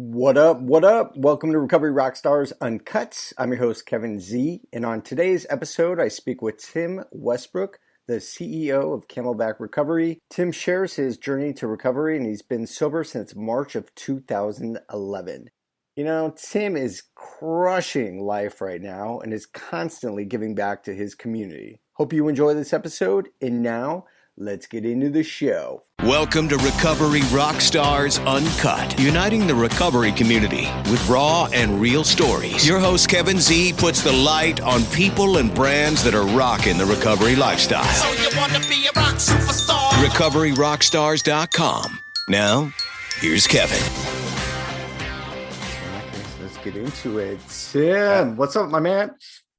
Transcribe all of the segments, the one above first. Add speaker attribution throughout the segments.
Speaker 1: What up? What up? Welcome to Recovery Rockstars Uncut. I'm your host, Kevin Z. And on today's episode, I speak with Tim Westbrook, the CEO of Camelback Recovery. Tim shares his journey to recovery, and he's been sober since March of 2011. You know, Tim is crushing life right now and is constantly giving back to his community. Hope you enjoy this episode. And now, let's get into the show.
Speaker 2: Welcome to Recovery Rockstars Uncut, uniting the recovery community with raw and real stories. Your host, Kevin Z, puts the light on people and brands that are rocking the recovery lifestyle. So you want to be a rock superstar? RecoveryRockstars.com. Now, here's Kevin.
Speaker 1: Let's get into it. Tim, what's up, my man?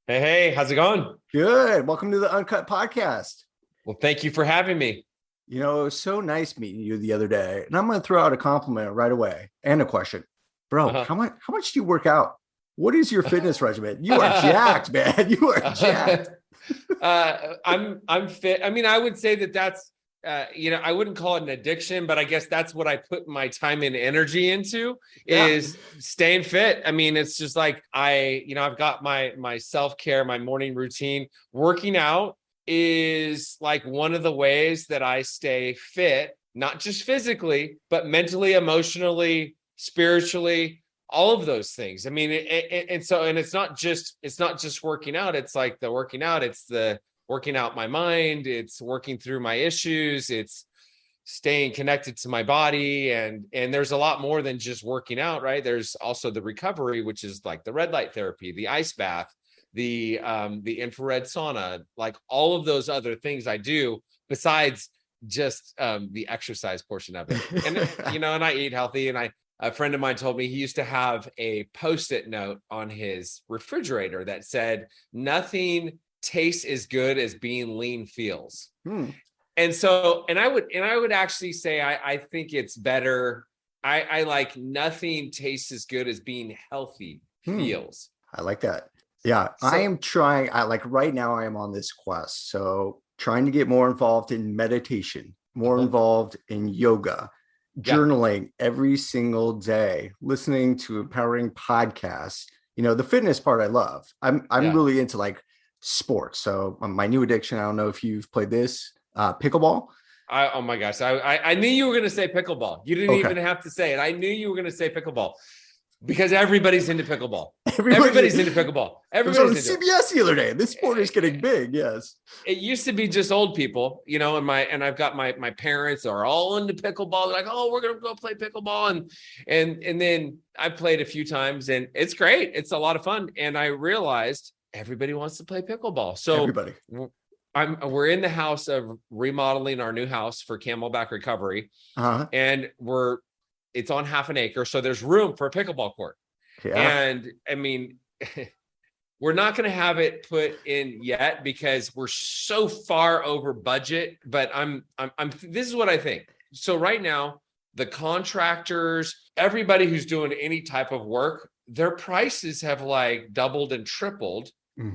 Speaker 3: Hey, how's it going?
Speaker 1: Good. Welcome to the Uncut Podcast.
Speaker 3: Well, thank you for having me.
Speaker 1: You know, it was so nice meeting you the other day. And I'm going to throw out a compliment right away and a question. Bro, how much do you work out? What is your fitness regimen? You are jacked, man. You are jacked.
Speaker 3: I'm fit. I mean, I would say that's, I wouldn't call it an addiction, but I guess that's what I put my time and energy into is staying fit. I mean, it's just like I've got my self-care, my morning routine. Working out is like one of the ways that I stay fit, not just physically, but mentally, emotionally, spiritually, all of those things. I mean, it's not just working out. It's like the working out, it's the working out my mind, it's working through my issues, it's staying connected to my body. And there's a lot more than just working out, right? There's also the recovery, which is like the red light therapy, the ice bath, the infrared sauna, like all of those other things I do besides just the exercise portion of it. And and I eat healthy. And a friend of mine told me he used to have a Post-it note on his refrigerator that said, "Nothing tastes as good as being lean feels." And I would actually say I think it's better. I like nothing tastes as good as being healthy feels.
Speaker 1: I like that. Yeah, so, I am trying. Right now I am on this quest. So trying to get more involved in meditation, more involved in yoga, journaling every single day, listening to empowering podcasts. You know, the fitness part I love. I'm really into like sports. So my new addiction, I don't know if you've played this, pickleball.
Speaker 3: Oh my gosh. I knew you were going to say pickleball. You didn't even have to say it. I knew you were going to say pickleball. Because everybody's into pickleball. Everybody's into pickleball. Everybody's into
Speaker 1: CBS the other day. This sport is getting big. Yes.
Speaker 3: It used to be just old people, and I've got my parents are all into pickleball. They're like, "Oh, we're gonna go play pickleball," and then I played a few times, and it's great. It's a lot of fun, and I realized everybody wants to play pickleball. So
Speaker 1: everybody.
Speaker 3: We're in the house of remodeling our new house for Camelback Recovery, and it's on half an acre, so there's room for a pickleball court. Yeah. And I mean, we're not going to have it put in yet because we're so far over budget. But this is what I think. So right now, the contractors, everybody who's doing any type of work, their prices have like doubled and tripled.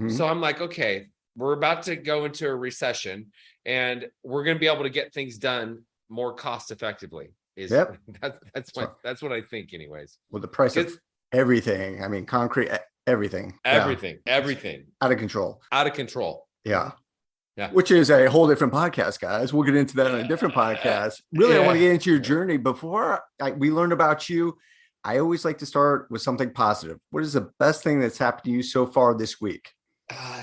Speaker 3: So I'm like, okay, we're about to go into a recession, and we're going to be able to get things done more cost effectively. That's what I think anyways.
Speaker 1: Well, the price of everything, I mean, concrete, everything out of control. Yeah. Which is a whole different podcast, guys. We'll get into that in a different podcast. Really, I want to get into your journey. Before we learned about you, I always like to start with something positive. What is the best thing that's happened to you so far this week?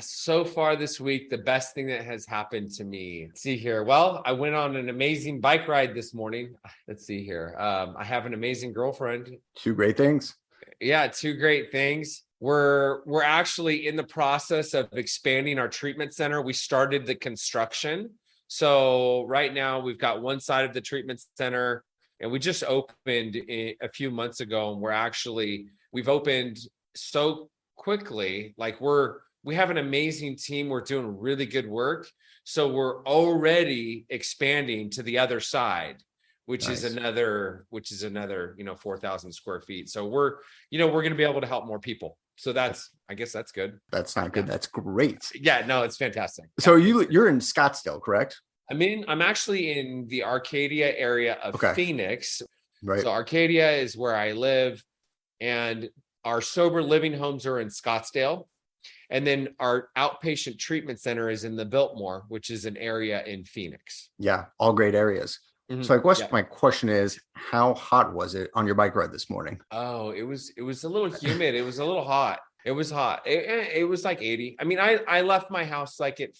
Speaker 3: So far this week, the best thing that has happened to me. Let's see here. Well, I went on an amazing bike ride this morning. Let's see here. I have an amazing girlfriend.
Speaker 1: Two great things.
Speaker 3: Yeah, two great things. We're actually in the process of expanding our treatment center. We started the construction. So right now we've got one side of the treatment center, and we just opened a few months ago. And we've opened so quickly. Like we have an amazing team. We're doing really good work. So we're already expanding to the other side, which is another 4,000 square feet. So we're going to be able to help more people. So I guess that's good.
Speaker 1: That's not good. That's great.
Speaker 3: Yeah, no, it's fantastic.
Speaker 1: So you're in Scottsdale, correct?
Speaker 3: I mean, I'm actually in the Arcadia area of Phoenix.
Speaker 1: Right.
Speaker 3: So Arcadia is where I live. and our sober living homes are in Scottsdale. And then our outpatient treatment center is in the Biltmore, which is an area in Phoenix.
Speaker 1: Yeah, all great areas.
Speaker 3: Mm-hmm.
Speaker 1: So I guess
Speaker 3: Yeah.
Speaker 1: my question is, how hot was it on your bike ride this morning?
Speaker 3: Oh, it was a little humid. It was a little hot. It was hot. It was like 80. I mean, I left my house like at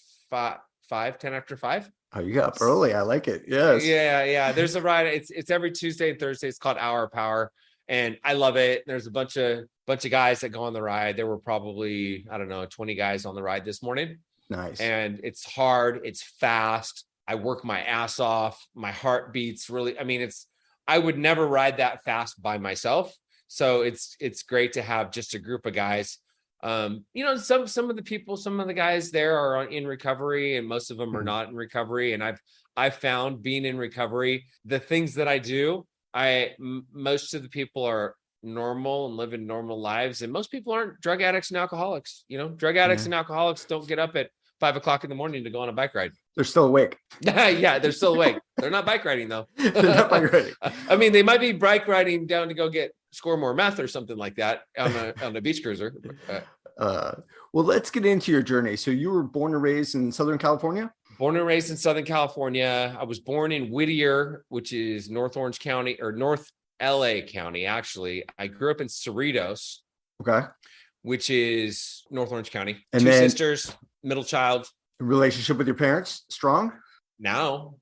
Speaker 3: 10 after 5.
Speaker 1: Oh, you got up early. I like it. Yes.
Speaker 3: Yeah. There's a ride. It's every Tuesday and Thursday. It's called Hour Power, and I love it. There's a bunch of guys that go on the ride. There were probably, I don't know, 20 guys on the ride this morning.
Speaker 1: Nice.
Speaker 3: And it's hard. It's fast. I work my ass off. My heart beats really. I mean, I would never ride that fast by myself. So it's great to have just a group of guys. Some of the guys there are in recovery, and most of them are not in recovery. And I've found, being in recovery, the things that I do, most of the people are normal and living normal lives, and most people aren't drug addicts and alcoholics. Drug addicts and alcoholics don't get up at 5 o'clock in the morning to go on a bike ride.
Speaker 1: They're still awake.
Speaker 3: Yeah, they're still awake. They're not bike riding though.
Speaker 1: They're not bike riding.
Speaker 3: I mean, they might be bike riding down to go score more meth or something like that on a beach cruiser.
Speaker 1: Well, let's get into your journey. So you were born and raised in Southern California?
Speaker 3: Born and raised in Southern California. I was born in Whittier, which is North Orange County, or North LA County, actually. I grew up in Cerritos,
Speaker 1: okay,
Speaker 3: which is North Orange County.
Speaker 1: And
Speaker 3: Two
Speaker 1: then,
Speaker 3: sisters, middle child.
Speaker 1: Relationship with your parents, strong?
Speaker 3: Now.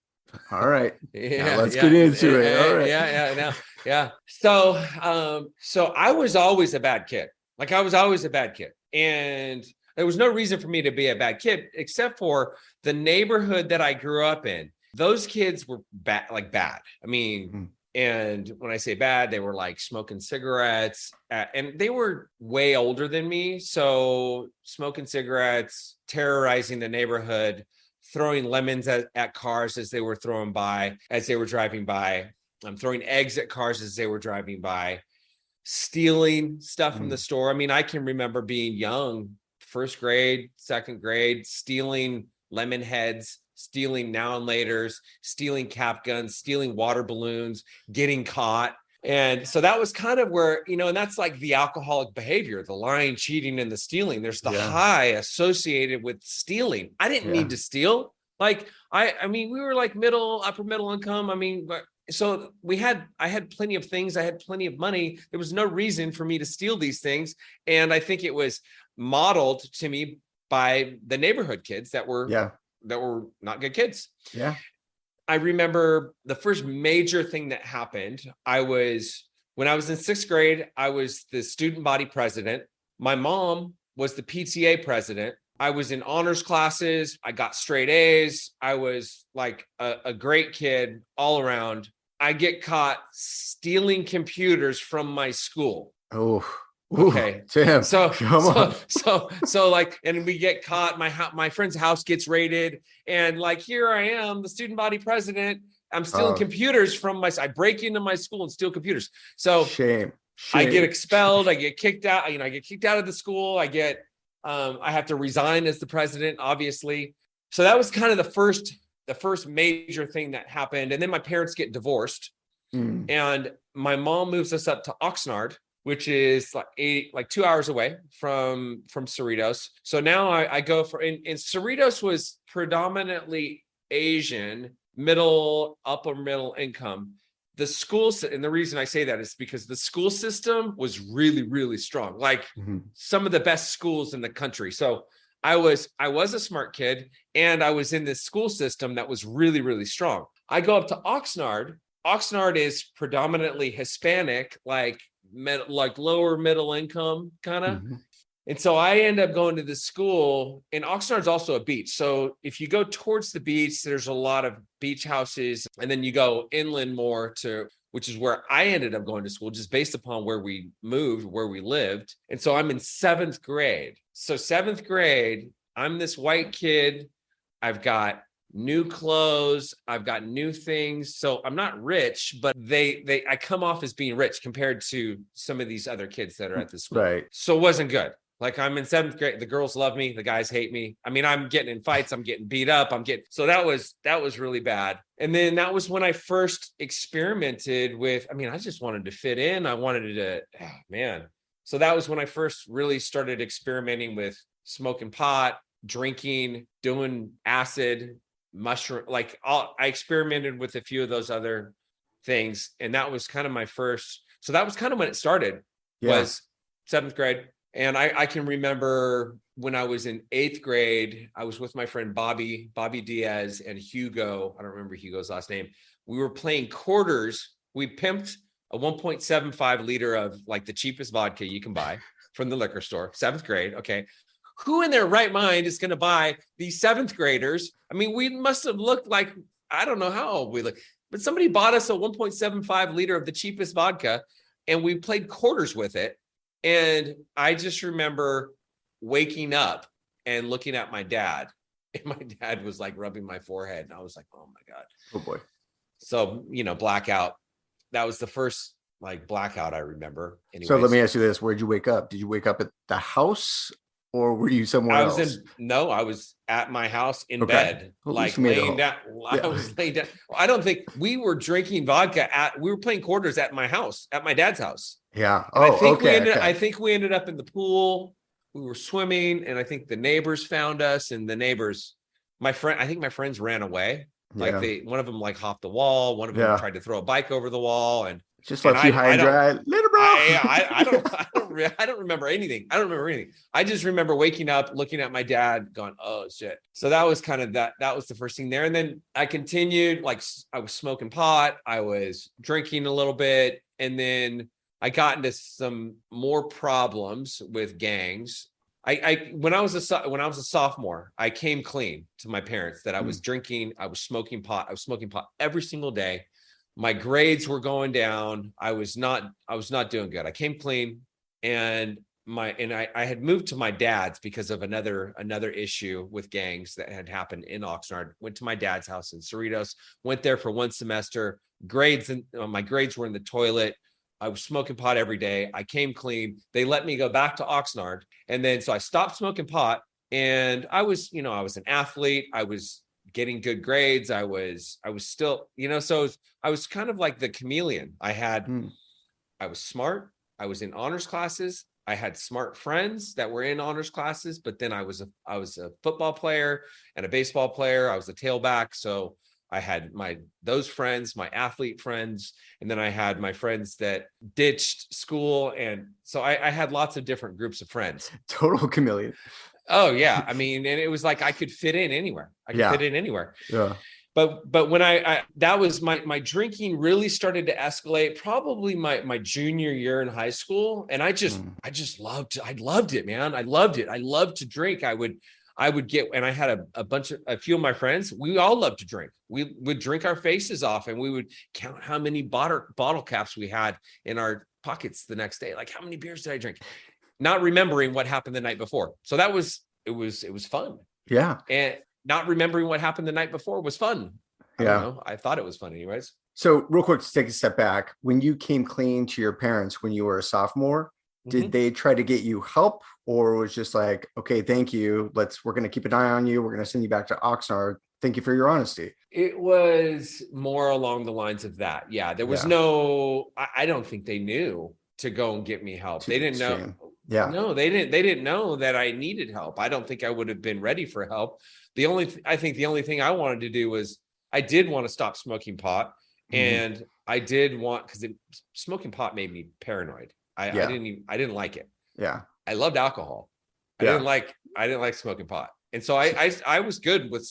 Speaker 1: All right.
Speaker 3: Yeah,
Speaker 1: now let's get into it. All right.
Speaker 3: Yeah. So I was always a bad kid. Like, I was always a bad kid. And there was no reason for me to be a bad kid, except for the neighborhood that I grew up in. Those kids were bad. I mean, and when I say bad, they were like smoking cigarettes, and they were way older than me. So smoking cigarettes, terrorizing the neighborhood, throwing lemons at cars as they were driving by, throwing eggs at cars as they were driving by, stealing stuff from the store. I mean, I can remember being young, first grade, second grade, stealing lemon heads, stealing now and laters, stealing cap guns, stealing water balloons, getting caught. And so that was kind of where, and that's like the alcoholic behavior, the lying, cheating, and the stealing. There's the high associated with stealing. I didn't need to steal. Like, I mean, we were like upper middle income. I mean, so I had plenty of things. I had plenty of money. There was no reason for me to steal these things. And I think it was modeled to me by the neighborhood kids that were not good kids.
Speaker 1: Yeah.
Speaker 3: I remember the first major thing that happened. When I was in 6th grade, I was the student body president. My mom was the PTA president. I was in honors classes. I got straight A's. I was like a great kid all around. I get caught stealing computers from my school.
Speaker 1: Oh,
Speaker 3: okay.
Speaker 1: Tim,
Speaker 3: so like, and we get caught. My friend's house gets raided, and like, here I am, the student body president. I'm stealing computers from I break into my school and steal computers. So
Speaker 1: shame.
Speaker 3: I get expelled. I get kicked out. I get kicked out of the school. I have to resign as the president, obviously. So that was kind of the first major thing that happened. And then my parents get divorced, and my mom moves us up to Oxnard, which is like 2 hours away from Cerritos. So now I go and Cerritos was predominantly Asian, upper middle income. The schools, and the reason I say that is because the school system was really, really strong, like some of the best schools in the country. So I was a smart kid, and I was in this school system that was really, really strong. I go up to Oxnard. Oxnard is predominantly Hispanic, like lower middle income kind of. And so I end up going to this school, and Oxnard's also a beach. So if you go towards the beach, there's a lot of beach houses, and then you go inland more which is where I ended up going to school, just based upon where we moved, where we lived. And so I'm in 7th grade. So 7th grade, I'm this white kid. I've got new clothes. I've got new things. So I'm not rich, but I come off as being rich compared to some of these other kids that are at the school.
Speaker 1: Right.
Speaker 3: So it wasn't good. Like I'm in 7th grade. The girls love me. The guys hate me. I mean, I'm getting in fights. I'm getting beat up. So that was really bad. And then that was when I first experimented with, I mean, I just wanted to fit in. I wanted to, man. So that was when I first really started experimenting with smoking pot, drinking, doing acid, mushroom. Like I experimented with a few of those other things. And that was kind of my first. So that was kind of when it started, was 7th grade. And I can remember when I was in 8th grade, I was with my friend Bobby Diaz and Hugo. I don't remember Hugo's last name. We were playing quarters. We pimped a 1.75 liter of like the cheapest vodka you can buy from the liquor store, 7th grade. Okay. Who in their right mind is going to buy these 7th graders? I mean, we must have looked like, I don't know how old we look, but somebody bought us a 1.75 liter of the cheapest vodka and we played quarters with it. And I just remember waking up and looking at my dad, and my dad was like rubbing my forehead. And I was like, oh my God.
Speaker 1: Oh boy.
Speaker 3: So, blackout. That was the first like blackout I remember. Anyways.
Speaker 1: So let me ask you this. Where'd you wake up? Did you wake up at the house or were you somewhere else?
Speaker 3: I was at my house in bed, like laying down. I was laying down. I don't think we were drinking vodka we were playing quarters at my house, at my dad's house.
Speaker 1: Yeah.
Speaker 3: I think we ended up in the pool. We were swimming, and I think the neighbors found us. And the neighbors, I think my friends ran away. Like one of them like hopped the wall. One of them tried to throw a bike over the wall, and
Speaker 1: just left you high and dry. Little bro.
Speaker 3: I don't remember anything. I just remember waking up, looking at my dad, going, "Oh shit!" So that was kind of that. That was the first thing there, and then I continued. Like I was smoking pot, I was drinking a little bit, and then I got into some more problems with gangs. When I was a sophomore, I came clean to my parents that I was drinking, I was smoking pot every single day. My grades were going down. I was not doing good. I came clean, and I had moved to my dad's because of another issue with gangs that had happened in Oxnard. Went to my dad's house in Cerritos, went there for one semester. My grades were in the toilet. I was smoking pot every day. I came clean. They let me go back to Oxnard. And then, so I stopped smoking pot, and I was an athlete. I was getting good grades. I was still, so I was kind of like the chameleon. I was smart. I was in honors classes. I had smart friends that were in honors classes, but then I was a football player and a baseball player. I was a tailback. So I had those friends, my athlete friends, and then I had my friends that ditched school. And so I had lots of different groups of friends.
Speaker 1: Total chameleon.
Speaker 3: Oh yeah. I mean, and it was like, I could fit in anywhere.
Speaker 1: Yeah.
Speaker 3: But when that was my drinking really started to escalate probably my junior year in high school. And I loved it, man. I loved it. I loved to drink. I would get, and I had a few of my friends, we all loved to drink. We would drink our faces off, and we would count how many bottle caps we had in our pockets the next day. Like, how many beers did I drink? Not remembering what happened the night before. So it was fun.
Speaker 1: Yeah.
Speaker 3: And not remembering what happened the night before was fun. I thought it was fun anyways.
Speaker 1: So real quick, to take a step back, when you came clean to your parents when you were a sophomore, did they try to get you help, or was just like, okay, thank you. We're going to keep an eye on you. We're going to send you back to Oxnard. Thank you for your honesty.
Speaker 3: It was more along the lines of that. Yeah. There was I don't think they knew to go and get me help. They didn't know.
Speaker 1: Yeah.
Speaker 3: No, they didn't know that I needed help. I don't think I would have been ready for help. I think the only thing I wanted to do was I did want to stop smoking pot, and I did want, because smoking pot made me paranoid. I didn't like it.
Speaker 1: Yeah.
Speaker 3: I loved alcohol. I didn't like smoking pot. And so I was good with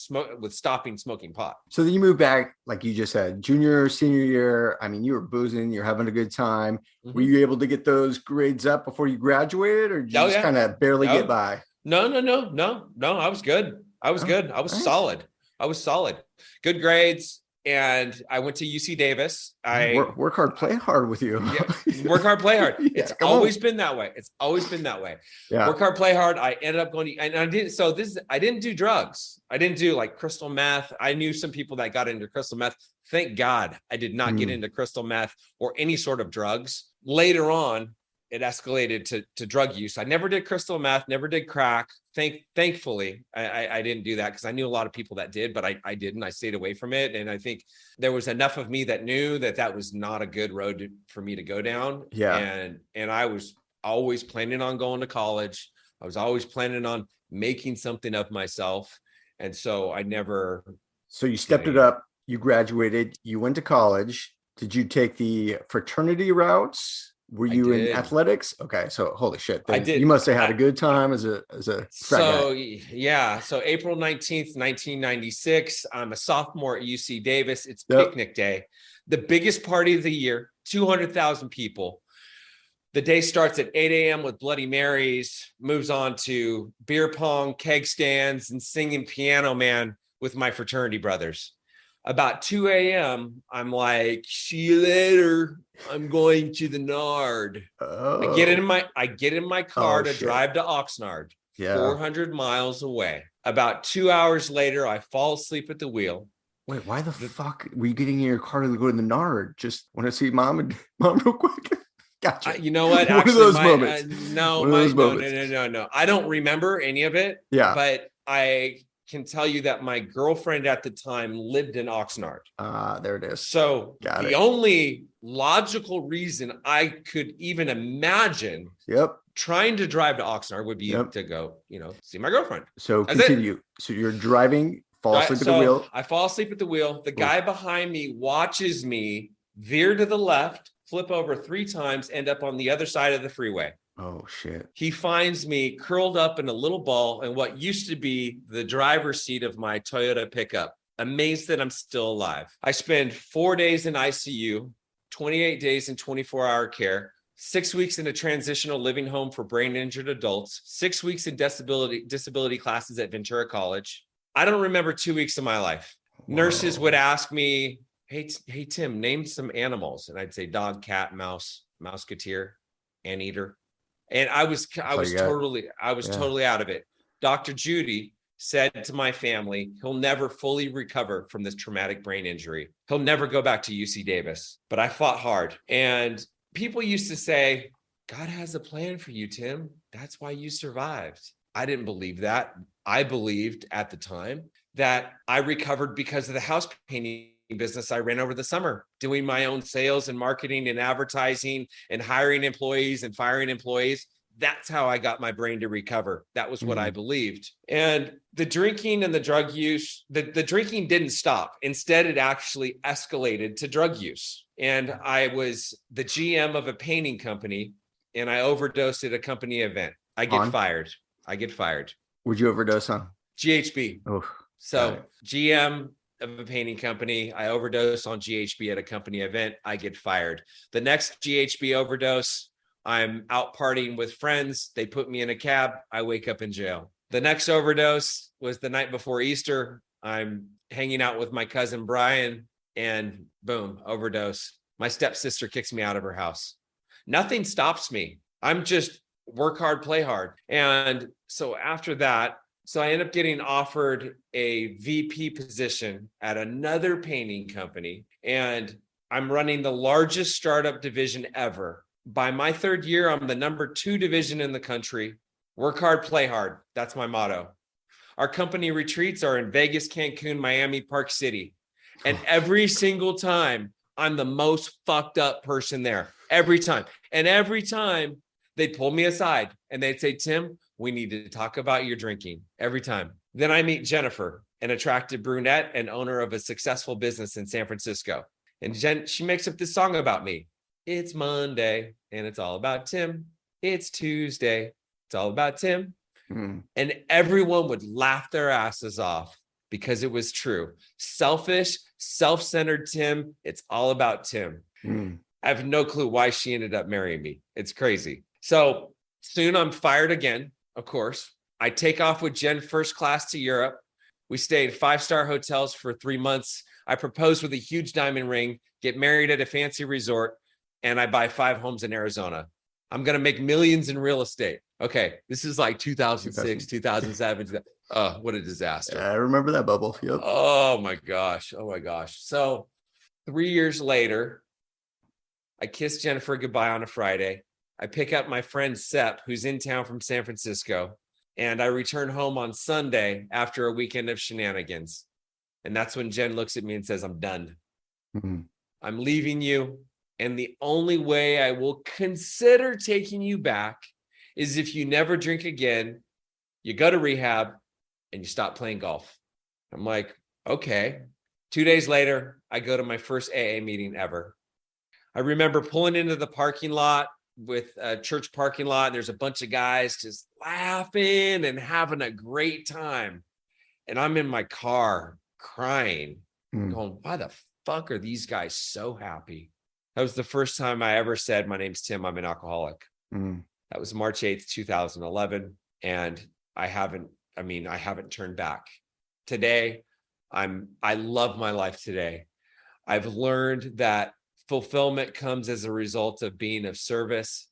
Speaker 3: stopping smoking pot.
Speaker 1: So then you moved back, like you just said, junior, senior year. I mean, you were boozing, you're having a good time. Were you able to get those grades up before you graduated, or did you just kind of barely get by?
Speaker 3: No. I was good. I was good. I was solid. Good grades. And I went to UC Davis. I
Speaker 1: work hard, play hard with you.
Speaker 3: Work hard, play hard. It's always been that way. Yeah. Work hard, play hard. I ended up going to, and I didn't do drugs. I didn't do like crystal meth. I knew some people that got into crystal meth. Thank God I did not get into crystal meth or any sort of drugs. Later on it escalated to drug use. I never did crystal meth, never did crack. Thankfully, I didn't do that because I knew a lot of people that did, but I didn't. I stayed away from it. And I think there was enough of me that knew that was not a good road for me to go down.
Speaker 1: Yeah.
Speaker 3: And I was always planning on going to college. I was always planning on making something of myself. And so I never.
Speaker 1: So you stepped it up, you graduated, you went to college. Did you take the fraternity routes? Were you in athletics? Okay, so holy shit.
Speaker 3: I did.
Speaker 1: You must have had a good time as a
Speaker 3: so guy. Yeah. So April 19th, 1996, I'm a sophomore at UC Davis. It's picnic day. The biggest party of the year, 200,000 people. The day starts at 8 a.m. with Bloody Marys, moves on to beer pong, keg stands, and singing Piano Man with my fraternity brothers. About 2 a.m., I'm like, see you later. I'm going to the Nard.
Speaker 1: Oh.
Speaker 3: I get in my car to drive to Oxnard, 400 miles away. About 2 hours later, I fall asleep at the wheel.
Speaker 1: Wait, why the fuck were you getting in your car to go to the Nard? Just want to see mom real quick. Gotcha.
Speaker 3: You know what?
Speaker 1: One of those moments.
Speaker 3: No. I don't remember any of it.
Speaker 1: Yeah.
Speaker 3: But I can tell you that my girlfriend at the time lived in Oxnard.
Speaker 1: There it is.
Speaker 3: So the only logical reason I could even imagine trying to drive to Oxnard would be to go, see my girlfriend.
Speaker 1: So continue. So you're driving, fall asleep at the wheel.
Speaker 3: I fall asleep at the wheel. The guy behind me watches me veer to the left, flip over 3 times, end up on the other side of the freeway.
Speaker 1: Oh, shit.
Speaker 3: He finds me curled up in a little ball in what used to be the driver's seat of my Toyota pickup. Amazed that I'm still alive. I spend 4 days in ICU, 28 days in 24-hour care, 6 weeks in a transitional living home for brain injured adults, 6 weeks in disability classes at Ventura College. I don't remember 2 weeks of my life. Whoa. Nurses would ask me, hey, Tim, name some animals. And I'd say dog, cat, mouse, mouseketeer, anteater. And I was totally out of it. Dr. Judy said to my family, he'll never fully recover from this traumatic brain injury. He'll never go back to UC Davis. But I fought hard. And people used to say, God has a plan for you, Tim. That's why you survived. I didn't believe that. I believed at the time that I recovered because of the house painting business I ran over the summer, doing my own sales and marketing and advertising and hiring employees and firing employees. That's how I got my brain to recover. That was what I believed. And the drinking and the drug use, the drinking didn't stop. Instead, it actually escalated to drug use. And I was the GM of a painting company, and I overdosed at a company event. I get fired.
Speaker 1: Would you overdose on?
Speaker 3: GHB.
Speaker 1: Oh,
Speaker 3: so GM of a painting company. I overdose on GHB at a company event. I get fired. The next GHB overdose, I'm out partying with friends. They put me in a cab. I wake up in jail. The next overdose was the night before Easter. I'm hanging out with my cousin Brian, and boom, overdose. My stepsister kicks me out of her house. Nothing stops me. I'm just work hard, play hard. And so after that, I end up getting offered a VP position at another painting company, and I'm running the largest startup division ever. By my 3rd year, I'm the number 2 division in the country. Work hard, play hard. That's my motto. Our company retreats are in Vegas, Cancun, Miami, Park City. And every single time, I'm the most fucked up person there. Every time. And every time, they'd pull me aside and they'd say, Tim, we need to talk about your drinking. Every time. Then I meet Jennifer, an attractive brunette and owner of a successful business in San Francisco. And she makes up this song about me. It's Monday and it's all about Tim. It's Tuesday. It's all about Tim. And everyone would laugh their asses off because it was true. Selfish, self-centered Tim. It's all about Tim. I have no clue why she ended up marrying me. It's crazy. So soon I'm fired again, of course. I take off with Jen first class to Europe. We stayed 5-star hotels for 3 months. I propose with a huge diamond ring, get married at a fancy resort, and I buy 5 homes in Arizona. I'm going to make millions in real estate. Okay, this is like 2006, 2007. Oh, what a disaster.
Speaker 1: I remember that bubble. Yep.
Speaker 3: Oh my gosh. So 3 years later, I kissed Jennifer goodbye on a Friday. I pick up my friend Sep, who's in town from San Francisco, and I return home on Sunday after a weekend of shenanigans. And that's when Jen looks at me and says, I'm done. Mm-hmm. I'm leaving you. And the only way I will consider taking you back is if you never drink again, you go to rehab, and you stop playing golf. I'm like, okay. 2 days later, I go to my first AA meeting ever. I remember pulling into the parking lot with a church parking lot. And there's a bunch of guys just laughing and having a great time. And I'm in my car crying, going, why the fuck are these guys so happy? That was the first time I ever said, my name's Tim, I'm an alcoholic. That was March 8th, 2011. And I haven't turned back. Today, I love my life today. I've learned that fulfillment comes as a result of being of service.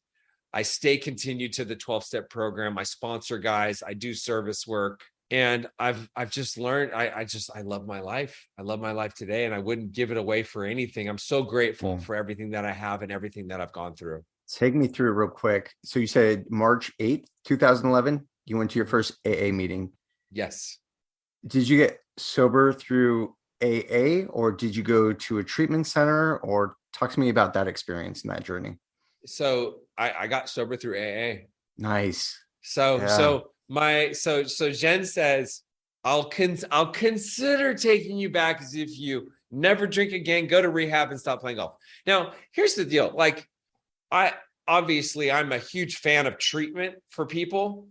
Speaker 3: I stay continued to the 12-step program. I sponsor guys. I do service work. And I've just learned, I love my life. I love my life today, and I wouldn't give it away for anything. I'm so grateful for everything that I have and everything that I've gone through.
Speaker 1: Take me through it real quick. So you said March 8th, 2011, you went to your first AA meeting.
Speaker 3: Yes.
Speaker 1: Did you get sober through AA, or did you go to a treatment center? Or talk to me about that experience and that journey.
Speaker 3: So I got sober through AA.
Speaker 1: Nice.
Speaker 3: So Jen says, I'll consider taking you back as if you never drink again, go to rehab, and stop playing golf. Now, here's the deal. Like, I'm a huge fan of treatment for people.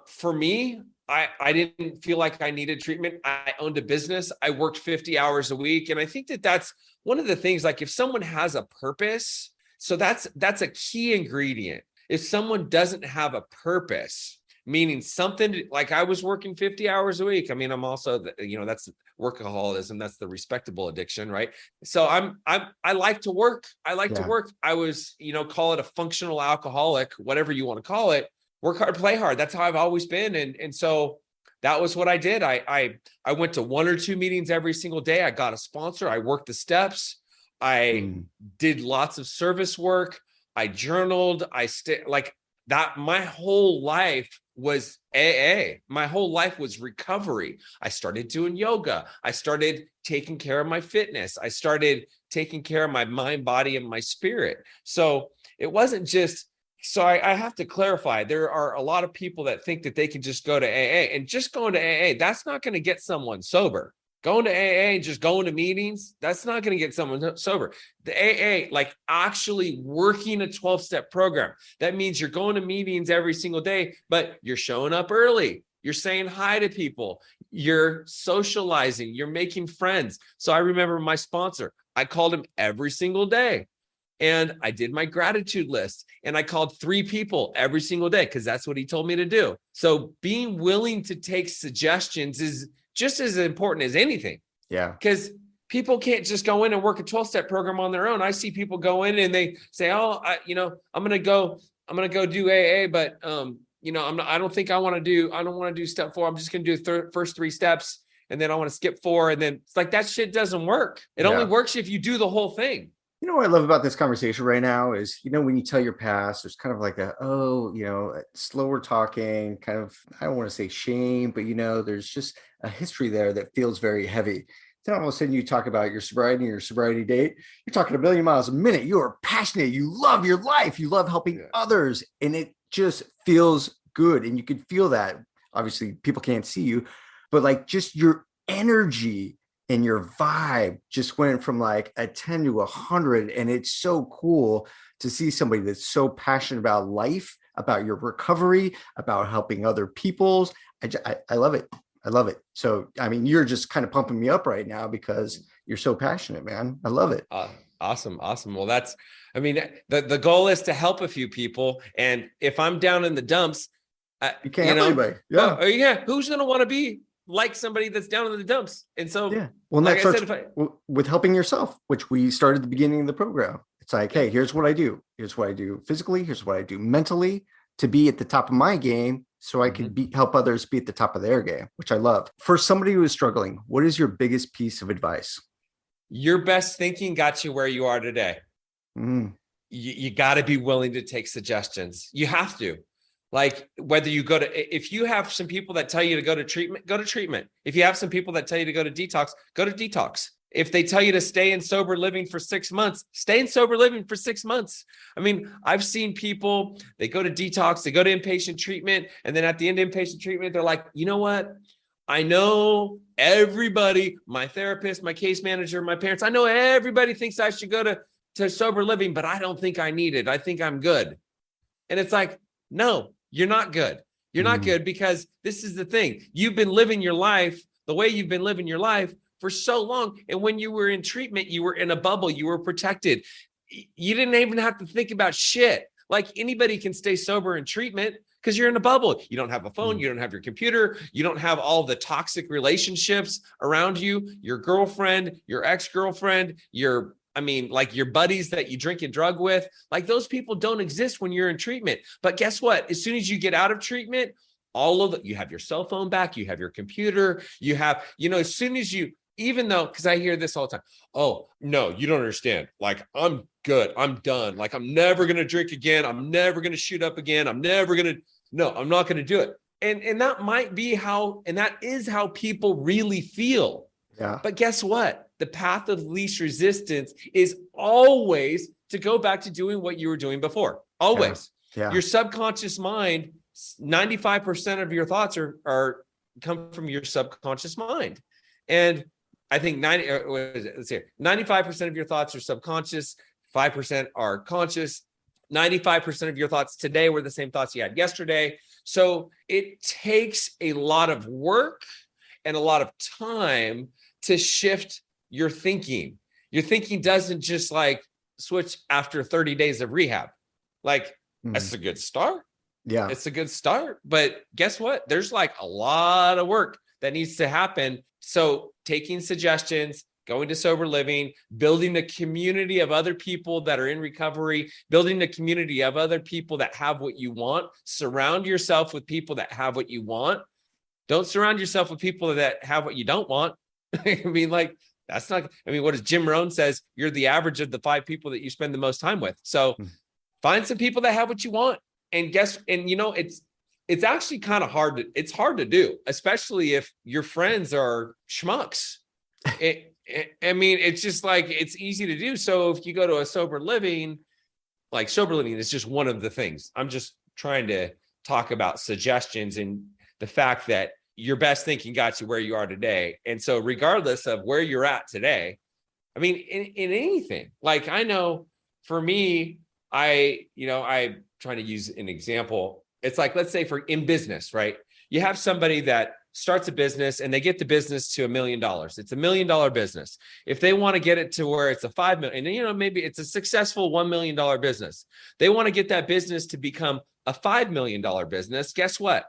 Speaker 3: For me, I didn't feel like I needed treatment. I owned a business. I worked 50 hours a week. And I think that that's one of the things, like if someone has a purpose, so that's a key ingredient. If someone doesn't have a purpose, meaning something like I was working 50 hours a week. I mean, I'm also, that's workaholism. That's the respectable addiction, right? So I like to work. I like to work. I was, call it a functional alcoholic, whatever you want to call it. Work hard, play hard. That's how I've always been. And so that was what I did. I went to 1 or 2 meetings every single day. I got a sponsor. I worked the steps. I did lots of service work. I journaled. My whole life was AA. My whole life was recovery. I started doing yoga. I started taking care of my fitness. I started taking care of my mind, body, and my spirit. So it wasn't just, so I have to clarify, there are a lot of people that think that they can just go to AA, and just going to AA, that's not going to get someone sober. Going to AA and just going to meetings, that's not going to get someone sober. The AA, like actually working a 12-step program, that means you're going to meetings every single day, but you're showing up early. You're saying hi to people. You're socializing. You're making friends. So I remember my sponsor, I called him every single day. And I did my gratitude list, and I called 3 people every single day because that's what he told me to do. So being willing to take suggestions is just as important as anything. Yeah. Because people can't just go in and work a 12-step program on their own. I see people go in and they say, I'm going to go do AA, but I don't want to do step 4. I'm just going to do the first 3 steps. And then I want to skip 4. And then it's like, that shit doesn't work. It only works if you do the whole thing.
Speaker 1: What I love about this conversation right now is, when you tell your past, there's kind of like slower talking, kind of, I don't want to say shame, but, there's just a history there that feels very heavy. Then all of a sudden you talk about your sobriety and your sobriety date. You're talking a million miles a minute. You are passionate. You love your life. You love helping others. And it just feels good. And you can feel that. Obviously, people can't see you, but like just your energy and your vibe just went from like a 10 to 100. And it's so cool to see somebody that's so passionate about life, about your recovery, about helping other people's. I love it. I love it. So, I mean, you're just kind of pumping me up right now because you're so passionate, man. I love it.
Speaker 3: Awesome. Well, the goal is to help a few people. And if I'm down in the dumps,
Speaker 1: you can't help anybody. Yeah.
Speaker 3: Who's going to want to be like somebody that's down in the dumps? And so,
Speaker 1: well, like that starts with helping yourself, which we started at the beginning of the program. It's like, hey, here's what I do. Here's what I do physically. Here's what I do mentally to be at the top of my game, so I can help others be at the top of their game, which I love. For somebody who is struggling, what is your biggest piece of advice?
Speaker 3: Your best thinking got you where you are today. you got to be willing to take suggestions. You have to. Like, whether you go to, if you have some people that tell you to go to treatment, go to treatment. If you have some people that tell you to go to detox, go to detox. If they tell you to stay in sober living for 6 months, stay in sober living for 6 months. I mean, I've seen people, they go to detox, they go to inpatient treatment, and then at the end of inpatient treatment, they're like, you know what? I know everybody, my therapist, my case manager, my parents, I know everybody thinks I should go to sober living, but I don't think I need it. I think I'm good. And it's like, no, you're not good. You're not good, because this is the thing. You've been living your life the way you've been living your life for so long. And when you were in treatment, you were in a bubble, you were protected. You didn't even have to think about shit. Like, anybody can stay sober in treatment because you're in a bubble. You don't have a phone, you don't have your computer, you don't have all the toxic relationships around you, your girlfriend, your ex-girlfriend, your buddies that you drink and drug with. Like, those people don't exist when you're in treatment. But guess what? As soon as you get out of treatment, you have your cell phone back, you have your computer, you have, as soon as you, even though, because I hear this all the time, oh, no, you don't understand. Like, I'm good. I'm done. Like, I'm never going to drink again. I'm never going to shoot up again. I'm not going to do it. And that might be and that is how people really feel.
Speaker 1: Yeah.
Speaker 3: But guess what? The path of least resistance is always to go back to doing what you were doing before. Always.
Speaker 1: Yeah.
Speaker 3: Your subconscious mind, 95% of your thoughts come from your subconscious mind. And I think 95% of your thoughts are subconscious, 5% are conscious. 95% of your thoughts today were the same thoughts you had yesterday. So it takes a lot of work and a lot of time to shift your thinking. Your thinking doesn't just like switch after 30 days of rehab. Like, that's a good start.
Speaker 1: Yeah.
Speaker 3: It's a good start. But guess what? There's like a lot of work that needs to happen. So taking suggestions, going to sober living, building a community of other people that are in recovery, building a community of other people that have what you want. Surround yourself with people that have what you want. Don't surround yourself with people that have what you don't want. I mean, like, what does Jim Rohn says? You're the average of the 5 people that you spend the most time with. So find some people that have what you want. And it's actually kind of hard. It's hard to do, especially if your friends are schmucks. It's just like, it's easy to do. So if you go to a sober living is just one of the things. I'm just trying to talk about suggestions and the fact that your best thinking got you where you are today. And so regardless of where you're at today, I mean, in anything, like, I know for me, I'm trying to use an example. It's like, let's say in business, right? You have somebody that starts a business and they get the business to $1 million. It's $1 million business. If they want to get it to where it's a 5 million, and maybe it's a successful $1 million business. They want to get that business to become a $5 million business. Guess what?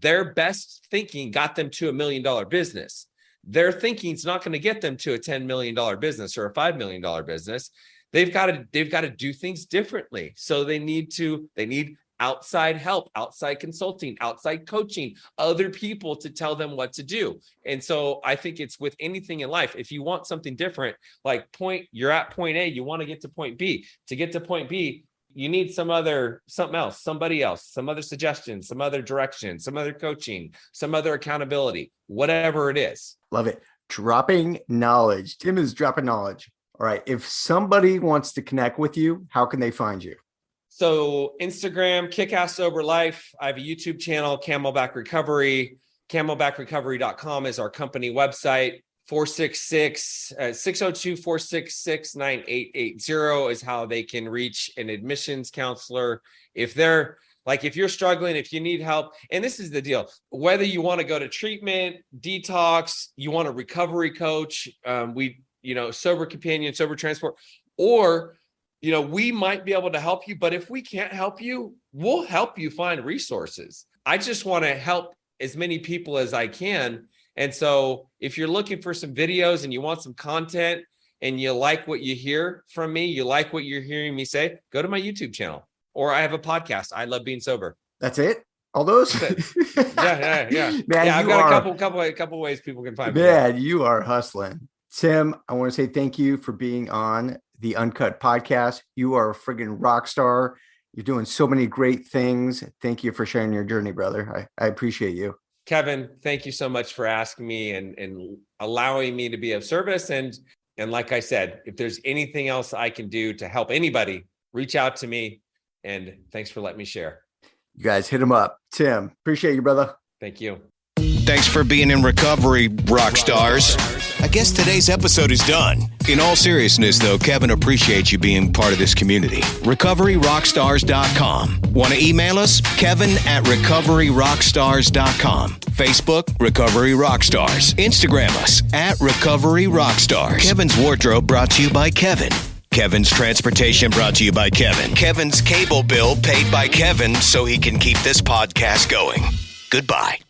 Speaker 3: Their best thinking got them to $1 million business. Their thinking is not going to get them to a $10 million business or a $5 million business. They've got to do things differently. So they need outside help, outside consulting, outside coaching, other people to tell them what to do. And so I think it's with anything in life. If you want something different, like you're at point A, you want to get to point B. To get to point B, you need something else, somebody else, some other suggestions, some other direction, some other coaching, some other accountability, whatever it is.
Speaker 1: Love it. Dropping knowledge. Tim is dropping knowledge. All right. If somebody wants to connect with you, how can they find you?
Speaker 3: So Instagram, Kick-Ass Sober Life. I have a YouTube channel, Camelback Recovery. Camelbackrecovery.com is our company website. 602-466-9880 is how they can reach an admissions counselor. If you're struggling, if you need help, and this is the deal, whether you want to go to treatment, detox, you want a recovery coach, sober companion, sober transport, or we might be able to help you, but if we can't help you, we'll help you find resources. I just want to help as many people as I can. And so if you're looking for some videos and you want some content and you like what you hear from me, you like what you're hearing me say, go to my YouTube channel, or I have a podcast. I love being sober.
Speaker 1: That's it. All those?
Speaker 3: Yeah.
Speaker 1: Man,
Speaker 3: I've got a couple ways people can find me.
Speaker 1: Man, you are hustling. Tim, I want to say thank you for being on the Uncut podcast. You are a friggin' rock star. You're doing so many great things. Thank you for sharing your journey, brother. I appreciate you.
Speaker 3: Kevin, thank you so much for asking me and allowing me to be of service. And like I said, if there's anything else I can do to help anybody, reach out to me. And thanks for letting me share.
Speaker 1: You guys hit him up. Tim, appreciate you, brother.
Speaker 3: Thank you.
Speaker 2: Thanks for being in recovery, rock stars. I guess today's episode is done. In all seriousness, though, Kevin appreciates you being part of this community. RecoveryRockstars.com. Want to email us? Kevin@RecoveryRockstars.com. Facebook, Recovery Rockstars. Instagram us @Recovery Rockstars. Kevin's wardrobe brought to you by Kevin. Kevin's transportation brought to you by Kevin. Kevin's cable bill paid by Kevin so he can keep this podcast going. Goodbye.